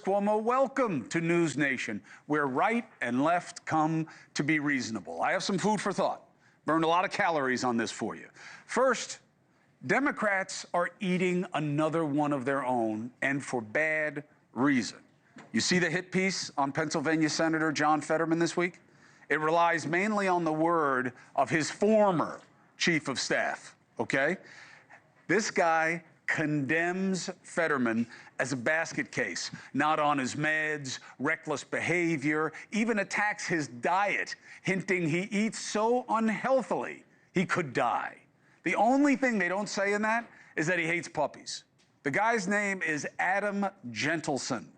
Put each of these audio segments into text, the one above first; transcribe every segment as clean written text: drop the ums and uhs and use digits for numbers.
Cuomo. Welcome to NewsNation, where right and left come to be reasonable. I have some food for thought. Burned a lot of calories on this for you. First, Democrats are eating another one of their own, and for bad reason. You see the hit piece on Pennsylvania Senator John Fetterman this week? It relies mainly on the word of his former chief of staff, okay? This guy condemns Fetterman as a basket case, not on his meds, reckless behavior, even attacks his diet, hinting he eats so unhealthily he could die. The only thing they don't say in that is that he hates puppies. The guy's name is Adam Gentleson,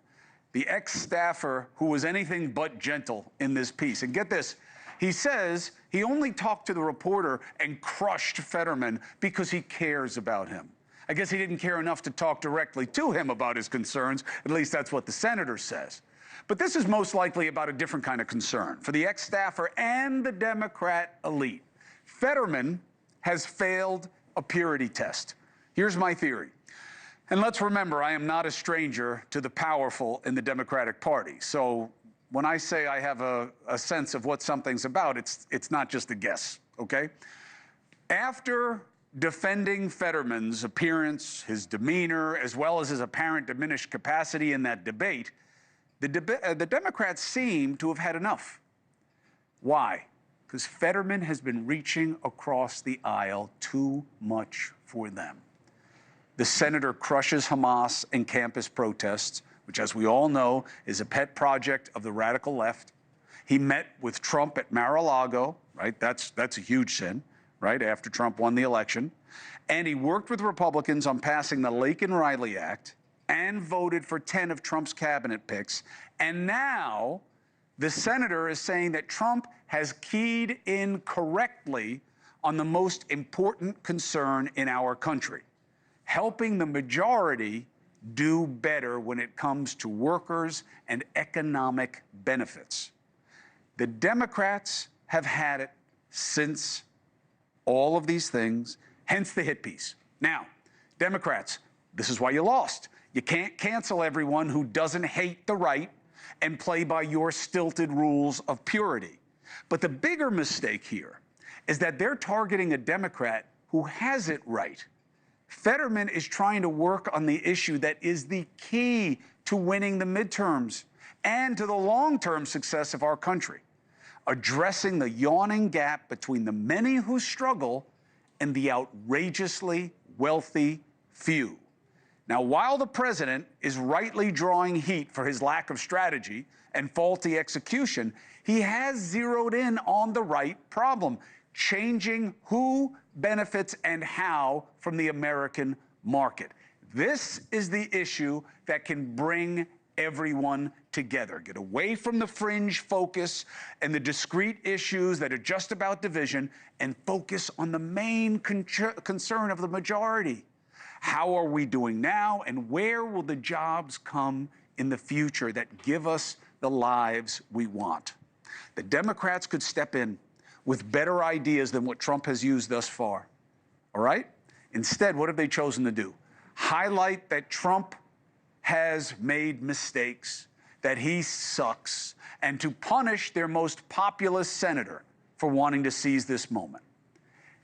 the ex-staffer who was anything but gentle in this piece. And get this, he says he only talked to the reporter and crushed Fetterman because he cares about him. I guess he didn't care enough to talk directly to him about his concerns. At least that's what the senator says. But this is most likely about a different kind of concern for the ex-staffer and the Democrat elite. Fetterman has failed a purity test. Here's my theory. And let's remember, I am not a stranger to the powerful in the Democratic Party. So when I say I have a sense of what something's about, it's not just a guess, okay? After defending Fetterman's appearance, his demeanor, as well as his apparent diminished capacity in that debate, the Democrats seem to have had enough. Why? Because Fetterman has been reaching across the aisle too much for them. The senator crushes Hamas and campus protests, which, as we all know, is a pet project of the radical left. He met with Trump at Mar-a-Lago, right? That's a huge sin, right, after Trump won the election. And he worked with Republicans on passing the Laken-Riley Act and voted for 10 of Trump's cabinet picks. And now the senator is saying that Trump has keyed in correctly on the most important concern in our country, helping the majority do better when it comes to workers and economic benefits. The Democrats have had it since all of these things, hence the hit piece. Now, Democrats, this is why you lost. You can't cancel everyone who doesn't hate the right and play by your stilted rules of purity. But the bigger mistake here is that they're targeting a Democrat who has it right. Fetterman is trying to work on the issue that is the key to winning the midterms and to the long-term success of our country, addressing the yawning gap between the many who struggle and the outrageously wealthy few. Now, while the president is rightly drawing heat for his lack of strategy and faulty execution, he has zeroed in on the right problem, changing who benefits and how from the American market. This is the issue that can bring everyone together. Get away from the fringe focus and the discrete issues that are just about division and focus on the main concern of the majority. How are we doing now, and where will the jobs come in the future that give us the lives we want? The Democrats could step in with better ideas than what Trump has used thus far, all right? Instead, what have they chosen to do? Highlight that Trump has made mistakes, that he sucks, and to punish their most populist senator for wanting to seize this moment.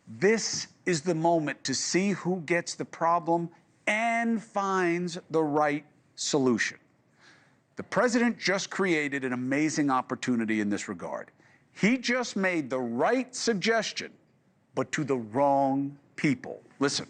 This is the moment to see who gets the problem and finds the right solution. The president just created an amazing opportunity in this regard. He just made the right suggestion, but to the wrong people. Listen.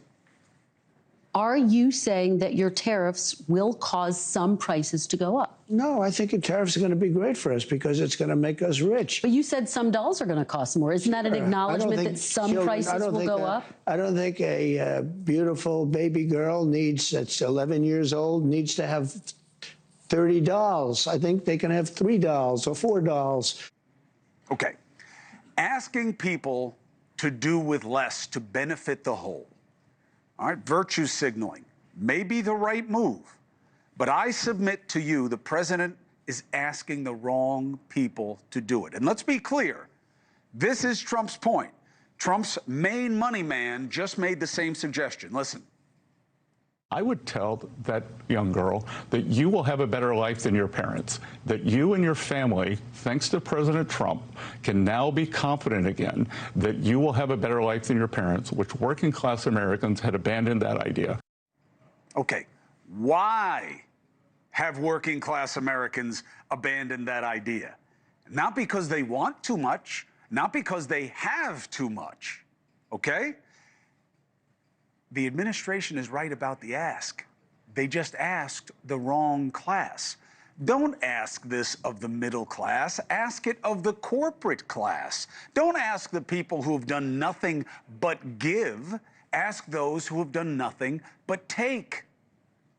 Are you saying that your tariffs will cause some prices to go up? No, I think the tariffs are going to be great for us because it's going to make us rich. But you said some dolls are going to cost more. Isn't that an acknowledgement that some prices will go up? I don't think a beautiful baby girl that's 11 years old needs to have 30 dolls. I think they can have 3 dolls or 4 dolls. Okay. Asking people to do with less to benefit the whole. All right, virtue signaling may be the right move, but I submit to you the president is asking the wrong people to do it. And let's be clear, this is Trump's point. Trump's main money man just made the same suggestion. Listen. I would tell that young girl that you will have a better life than your parents, that you and your family, thanks to President Trump, can now be confident again that you will have a better life than your parents, which working class Americans had abandoned that idea. Okay, why have working class Americans abandoned that idea? Not because they want too much, not because they have too much, okay? The administration is right about the ask. They just asked the wrong class. Don't ask this of the middle class, ask it of the corporate class. Don't ask the people who have done nothing but give, ask those who have done nothing but take.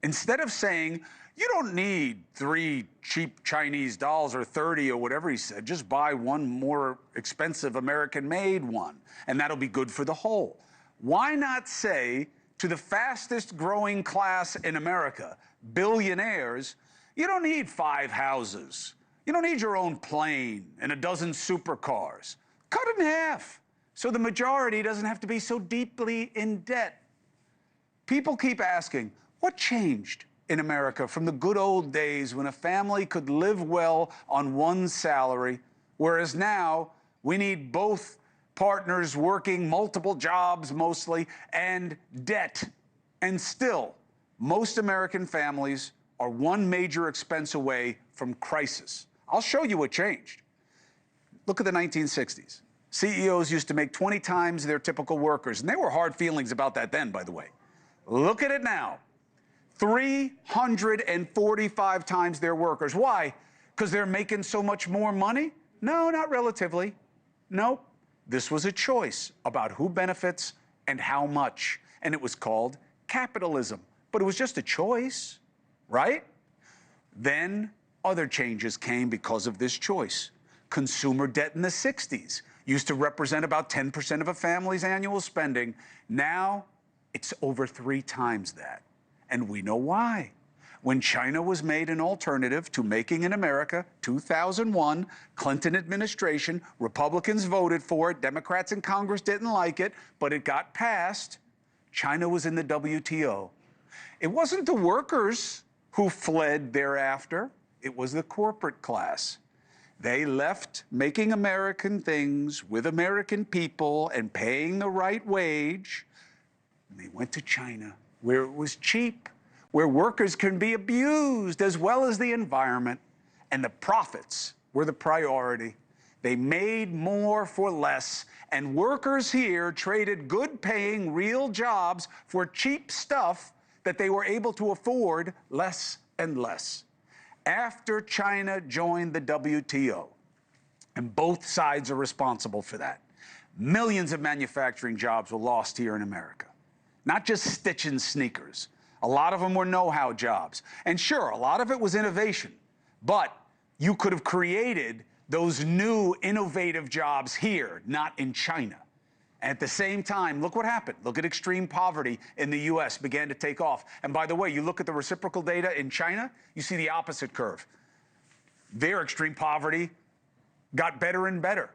Instead of saying, you don't need 3 cheap Chinese dolls or 30 or whatever he said, just buy one more expensive American-made one, and that'll be good for the whole. Why not say to the fastest growing class in America, billionaires, you don't need 5 houses. You don't need your own plane and a dozen supercars. Cut it in half so the majority doesn't have to be so deeply in debt. People keep asking, what changed in America from the good old days when a family could live well on one salary, whereas now we need both partners working multiple jobs mostly and debt. And still, most American families are one major expense away from crisis. I'll show you what changed. Look at the 1960s. CEOs used to make 20 times their typical workers, and there were hard feelings about that then, by the way. Look at it now. 345 times their workers. Why? Because they're making so much more money? No, not relatively. Nope. This was a choice about who benefits and how much, and it was called capitalism. But it was just a choice, right? Then other changes came because of this choice. Consumer debt in the 60s used to represent about 10% of a family's annual spending. Now it's over 3 times that. And we know why. When China was made an alternative to making in America, 2001, Clinton administration, Republicans voted for it, Democrats in Congress didn't like it, but it got passed. China was in the WTO. It wasn't the workers who fled thereafter, it was the corporate class. They left making American things with American people and paying the right wage. And they went to China, where it was cheap, where workers can be abused as well as the environment, and the profits were the priority. They made more for less, and workers here traded good-paying real jobs for cheap stuff that they were able to afford less and less. After China joined the WTO, and both sides are responsible for that, millions of manufacturing jobs were lost here in America. Not just stitching sneakers. A lot of them were know-how jobs. And sure, a lot of it was innovation, but you could have created those new innovative jobs here, not in China. At the same time, look what happened. Look at extreme poverty in the U.S. began to take off. And by the way, you look at the reciprocal data in China, you see the opposite curve. Their extreme poverty got better and better.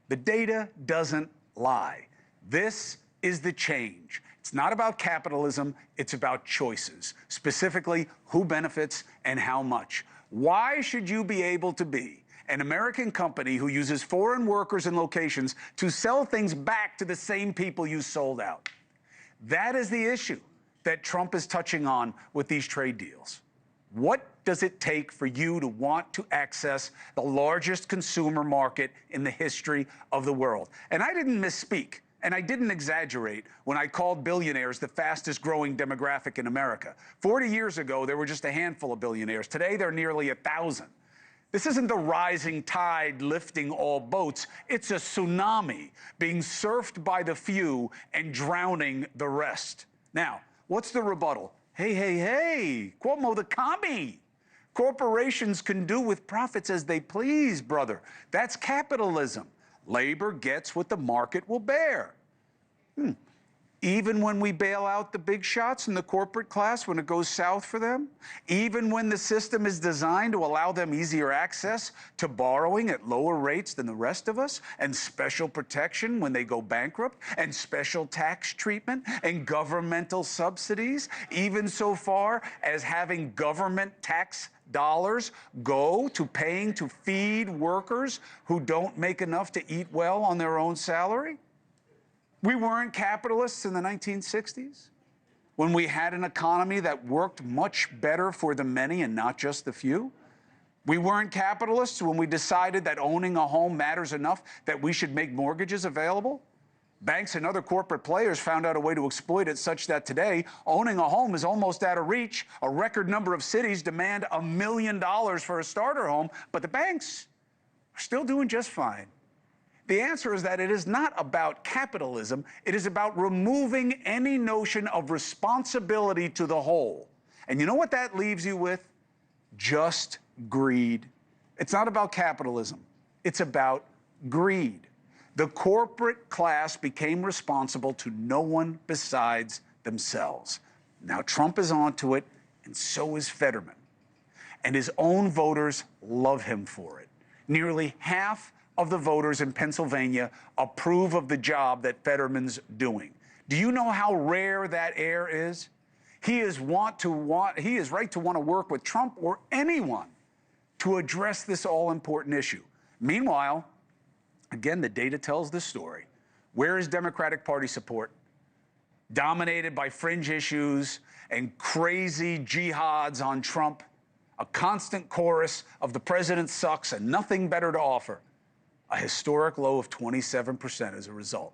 The data doesn't lie. This is the change. It's not about capitalism, it's about choices, specifically who benefits and how much. Why should you be able to be an American company who uses foreign workers and locations to sell things back to the same people you sold out? That is the issue that Trump is touching on with these trade deals. What does it take for you to want to access the largest consumer market in the history of the world? And I didn't misspeak. And I didn't exaggerate when I called billionaires the fastest growing demographic in America. 40 years ago, there were just a handful of billionaires. Today, there are nearly 1,000. This isn't the rising tide lifting all boats. It's a tsunami being surfed by the few and drowning the rest. Now, what's the rebuttal? Hey, Cuomo the commie. Corporations can do with profits as they please, brother. That's capitalism. Labor gets what the market will bear. Even when we bail out the big shots in the corporate class when it goes south for them, even when the system is designed to allow them easier access to borrowing at lower rates than the rest of us, and special protection when they go bankrupt, and special tax treatment and governmental subsidies, even so far as having government tax dollars go to paying to feed workers who don't make enough to eat well on their own salary? We weren't capitalists in the 1960s when we had an economy that worked much better for the many and not just the few. We weren't capitalists when we decided that owning a home matters enough that we should make mortgages available. Banks and other corporate players found out a way to exploit it such that today, owning a home is almost out of reach. A record number of cities demand $1 million for a starter home, but the banks are still doing just fine. The answer is that it is not about capitalism. It is about removing any notion of responsibility to the whole. And you know what that leaves you with? Just greed. It's not about capitalism. It's about greed. The corporate class became responsible to no one besides themselves. Now Trump is onto it, and so is Fetterman. And his own voters love him for it. Nearly half of the voters in Pennsylvania approve of the job that Fetterman's doing. Do you know how rare that air is? He is right to want to work with Trump or anyone to address this all-important issue. Meanwhile, again, the data tells the story. Where is Democratic Party support? Dominated by fringe issues and crazy jihads on Trump, a constant chorus of the president sucks and nothing better to offer. A historic low of 27% as a result.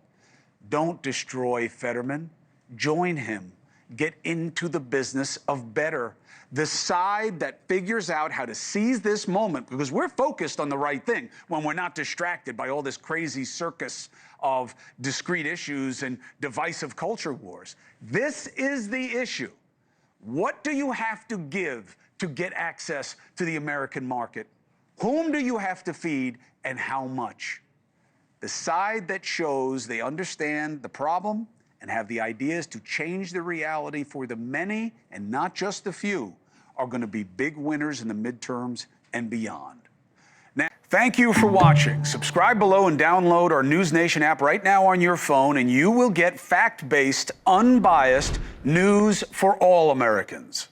Don't destroy Fetterman. Join him. Get into the business of better. The side that figures out how to seize this moment, because we're focused on the right thing when we're not distracted by all this crazy circus of discrete issues and divisive culture wars. This is the issue. What do you have to give to get access to the American market? Whom do you have to feed, and how much? The side that shows they understand the problem and have the ideas to change the reality for the many and not just the few are going to be big winners in the midterms and beyond. Now, thank you for watching. Subscribe below and download our NewsNation app right now on your phone, and you will get fact-based, unbiased news for all Americans.